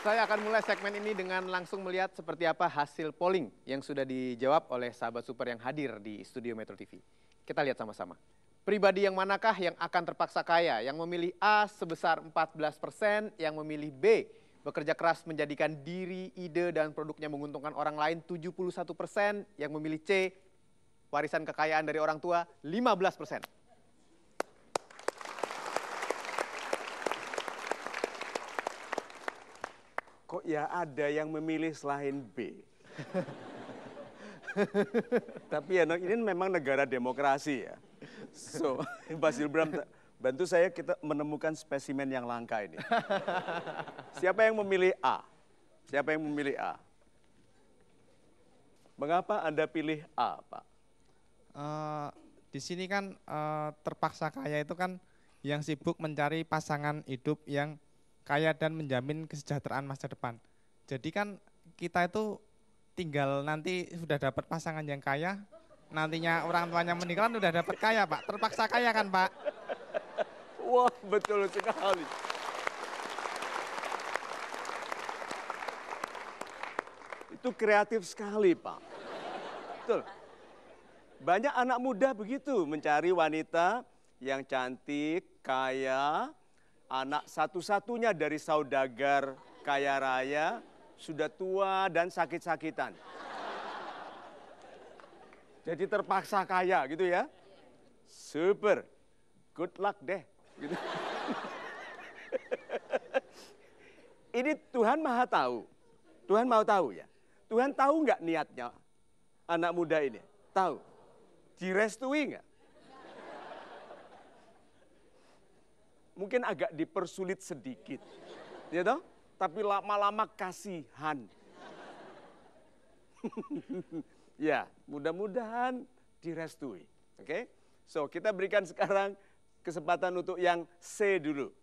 Saya akan mulai segmen ini dengan langsung melihat seperti apa hasil polling yang sudah dijawab oleh sahabat super yang hadir di studio Metro TV. Kita lihat sama-sama. Pribadi yang manakah yang akan terpaksa kaya? Yang memilih A sebesar 14%, yang memilih B bekerja keras menjadikan diri, ide, dan produknya menguntungkan orang lain 71%, yang memilih C warisan kekayaan dari orang tua 15%. Kok ya ada yang memilih selain B? Tapi ya ini memang negara demokrasi ya. So, Basil Bram, bantu saya kita menemukan spesimen yang langka ini. Siapa yang memilih A? Siapa yang memilih A? Mengapa Anda pilih A, Pak? Di sini kan terpaksa kaya itu kan yang sibuk mencari pasangan hidup yang kaya dan menjamin kesejahteraan masa depan. Jadi kan kita itu tinggal nanti sudah dapat pasangan yang kaya, nantinya orang tuanya meninggal kan udah dapat kaya, Pak. Terpaksa kaya kan, Pak? Wah, betul sekali. Itu kreatif sekali, Pak. Betul. Banyak anak muda begitu mencari wanita yang cantik, kaya, anak satu-satunya dari saudagar kaya raya, sudah tua dan sakit-sakitan. Jadi terpaksa kaya gitu ya. Super. Good luck deh. Gitu. Ini Tuhan Maha tahu. Tuhan mau tahu ya. Tuhan tahu nggak niatnya anak muda ini? Tahu. Direstui nggak? Mungkin agak dipersulit sedikit, ya toh? Tapi lama-lama kasihan. Ya, mudah-mudahan direstui. Oke? So, kita berikan sekarang kesempatan untuk yang C dulu.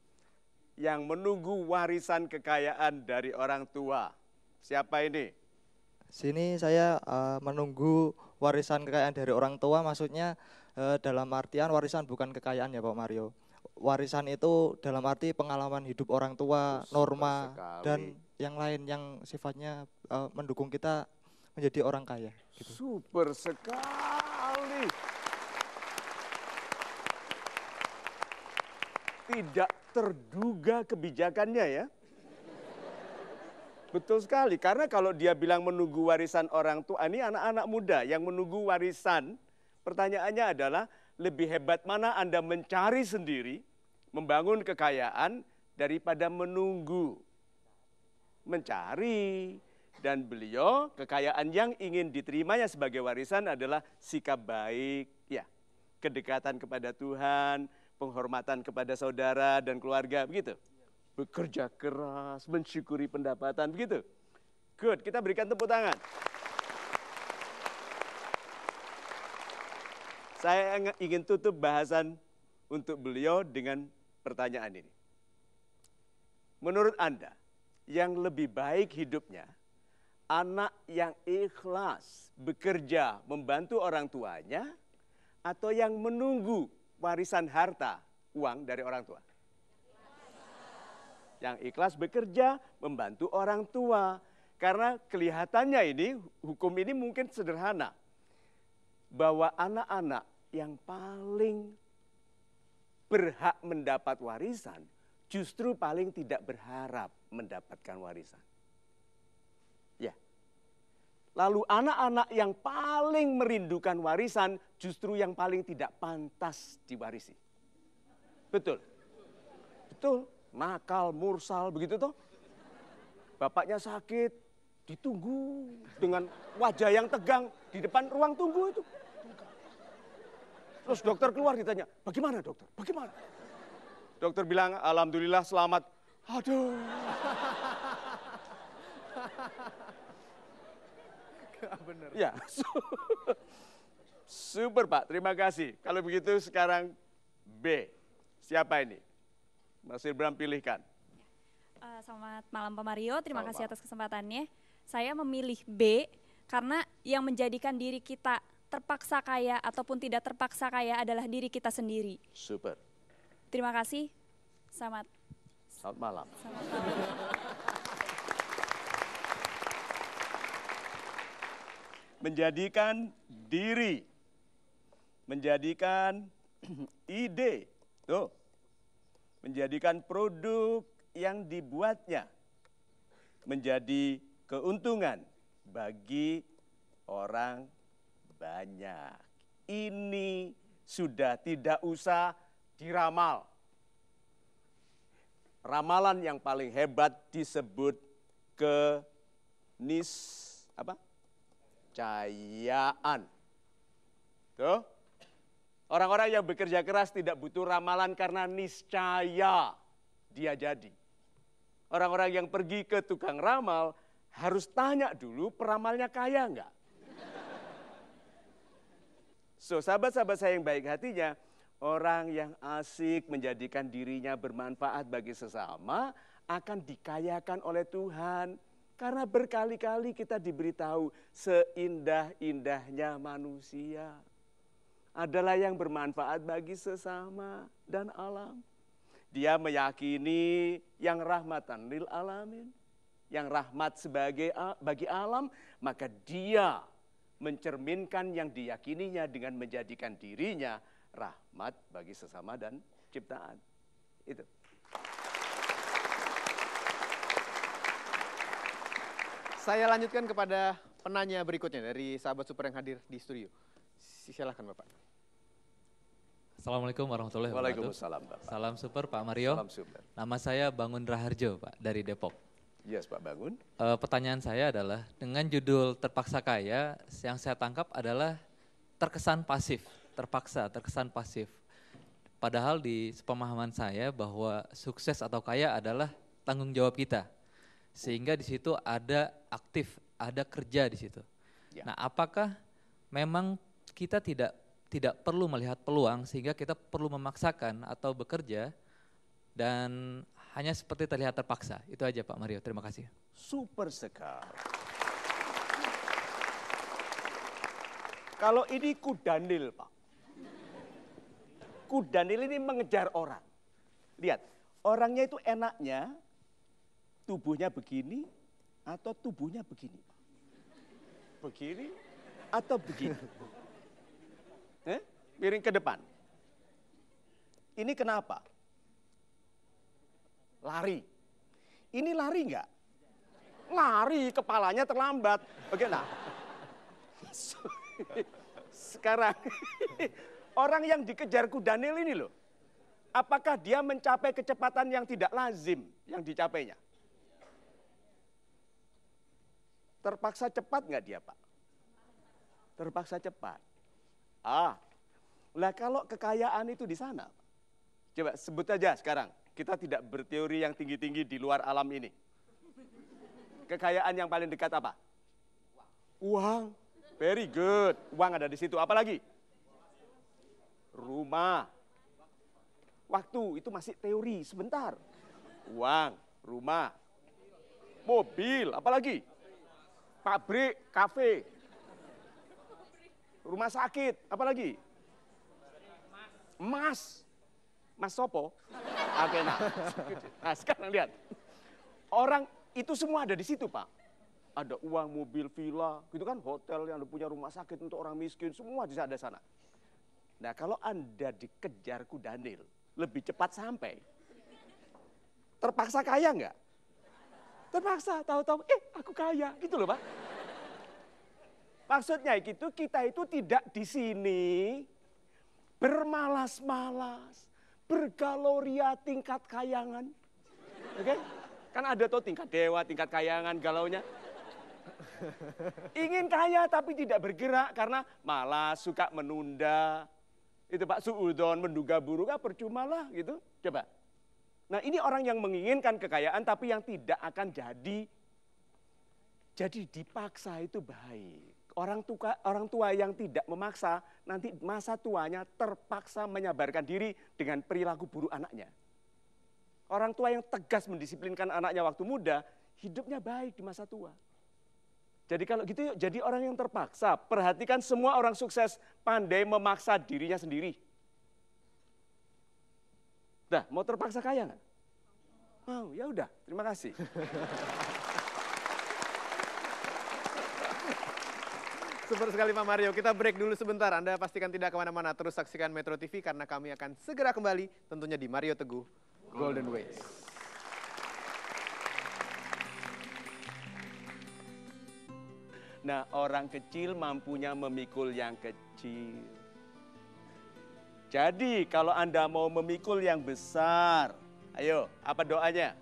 Yang menunggu warisan kekayaan dari orang tua. Siapa ini? Sini saya menunggu warisan kekayaan dari orang tua, maksudnya dalam artian warisan bukan kekayaan ya Pak Mario. Warisan itu dalam arti pengalaman hidup orang tua, norma, dan yang lain yang sifatnya mendukung kita menjadi orang kaya. Gitu. Super sekali. Tidak terduga kebijakannya ya. Betul sekali, karena kalau dia bilang menunggu warisan orang tua, ini anak-anak muda yang menunggu warisan, pertanyaannya adalah, lebih hebat mana Anda mencari sendiri, membangun kekayaan, daripada menunggu. Mencari, dan beliau kekayaan yang ingin diterimanya sebagai warisan adalah sikap baik, ya, kedekatan kepada Tuhan, penghormatan kepada saudara dan keluarga, begitu. Bekerja keras, mensyukuri pendapatan, begitu. Good, kita berikan tepuk tangan. Saya ingin tutup bahasan untuk beliau dengan pertanyaan ini. Menurut Anda, yang lebih baik hidupnya, anak yang ikhlas bekerja membantu orang tuanya, atau yang menunggu warisan harta, uang dari orang tua? Yang ikhlas bekerja membantu orang tua. Karena kelihatannya ini, hukum ini mungkin sederhana. Bahwa anak-anak yang paling berhak mendapat warisan, justru paling tidak berharap mendapatkan warisan. Ya. Lalu anak-anak yang paling merindukan warisan, justru yang paling tidak pantas diwarisi. Betul? Betul. Nakal, mursal, begitu toh. Bapaknya sakit, ditunggu dengan wajah yang tegang di depan ruang tunggu itu. Terus dokter keluar ditanya, bagaimana dokter? Bagaimana? Dokter bilang, alhamdulillah selamat. Aduh. Bener. Ya, super Pak, terima kasih. Kalau begitu sekarang B, siapa ini? Mas Ilbram pilihkan. Selamat malam Pak Mario, terima kasih atas kesempatannya. Saya memilih B karena yang menjadikan diri kita terpaksa kaya ataupun tidak terpaksa kaya adalah diri kita sendiri. Super. Terima kasih, selamat malam. Selamat malam. menjadikan diri, menjadikan ide, tuh, menjadikan produk yang dibuatnya menjadi keuntungan bagi orang banyak. Ini sudah tidak usah diramal. Ramalan yang paling hebat disebut keniscayaan. Tuh. Orang-orang yang bekerja keras tidak butuh ramalan karena niscaya dia jadi. Orang-orang yang pergi ke tukang ramal harus tanya dulu peramalnya kaya enggak. So, sahabat-sahabat saya yang baik hatinya, orang yang asik menjadikan dirinya bermanfaat bagi sesama akan dikayakan oleh Tuhan. Karena berkali-kali kita diberitahu seindah-indahnya manusia adalah yang bermanfaat bagi sesama dan alam. Dia meyakini yang rahmatan lil alamin, yang rahmat bagi alam, maka dia mencerminkan yang diyakininya dengan menjadikan dirinya rahmat bagi sesama dan ciptaan. Itu. Saya lanjutkan kepada penanya berikutnya dari sahabat super yang hadir di studio. Silakan Bapak. Assalamualaikum warahmatullahi wabarakatuh. Waalaikumsalam Bapak. Salam super Pak Mario. Salam super. Nama saya Bangun Raharjo Pak dari Depok. Yes Pak Bangun. Pertanyaan saya adalah dengan judul Terpaksa Kaya, yang saya tangkap adalah terkesan pasif, terkesan pasif. Padahal di pemahaman saya bahwa sukses atau kaya adalah tanggung jawab kita. Sehingga di situ ada aktif, ada kerja di situ. Ya. Nah, apakah memang kita tidak perlu melihat peluang sehingga kita perlu memaksakan atau bekerja dan hanya seperti terlihat terpaksa? Itu aja Pak Mario, terima kasih. Super sekali. Kalau ini kudanil Pak. Kudanil ini mengejar orang. Lihat, orangnya itu enaknya tubuhnya begini atau tubuhnya begini. Begini atau begini. Miring ke depan. Ini kenapa? Lari. Ini lari enggak? Lari, kepalanya terlambat. Bagaimana? Sekarang, orang yang dikejar kudanil ini loh, apakah dia mencapai kecepatan yang tidak lazim yang dicapainya? Terpaksa cepat enggak dia Pak? Terpaksa cepat. Lah kalau kekayaan itu di sana, coba sebut aja sekarang. Kita tidak berteori yang tinggi-tinggi di luar alam ini. Kekayaan yang paling dekat apa? Uang. Very good. Uang ada di situ. Apa lagi? Rumah. Waktu itu masih teori sebentar. Uang, rumah, mobil, apa lagi? Pabrik, kafe, rumah sakit, apa lagi? Emas. Mas Sopo. Oke, nah sekarang lihat. Orang itu semua ada di situ Pak. Ada uang, mobil, villa, gitu kan, hotel yang punya rumah sakit untuk orang miskin, semua di sana. Nah kalau Anda dikejar kudanil, lebih cepat sampai. Terpaksa kaya enggak? Terpaksa, tahu-tahu, aku kaya, gitu loh Pak. Maksudnya gitu, kita itu tidak di sini bermalas-malas, bergaloria tingkat kayangan. Oke? Kan ada tuh tingkat dewa, tingkat kayangan, galaunya. Ingin kaya tapi tidak bergerak karena malas, suka menunda. Itu Pak, suudon, menduga buruk, percuma lah gitu. Coba. Nah ini orang yang menginginkan kekayaan tapi yang tidak akan jadi. Jadi dipaksa itu baik. Orang tua yang tidak memaksa, nanti masa tuanya terpaksa menyabarkan diri dengan perilaku buruk anaknya. Orang tua yang tegas mendisiplinkan anaknya waktu muda, hidupnya baik di masa tua. Jadi kalau gitu yuk, jadi orang yang terpaksa. Perhatikan semua orang sukses pandai memaksa dirinya sendiri. Dah, mau terpaksa kaya nggak? Mau, ya udah, terima kasih. Super sekali Pak Mario. Kita break dulu sebentar. Anda pastikan tidak kemana-mana. Terus saksikan Metro TV karena kami akan segera kembali tentunya di Mario Teguh Golden Ways. Nah, orang kecil mampunya memikul yang kecil. Jadi, kalau Anda mau memikul yang besar, ayo, apa doanya?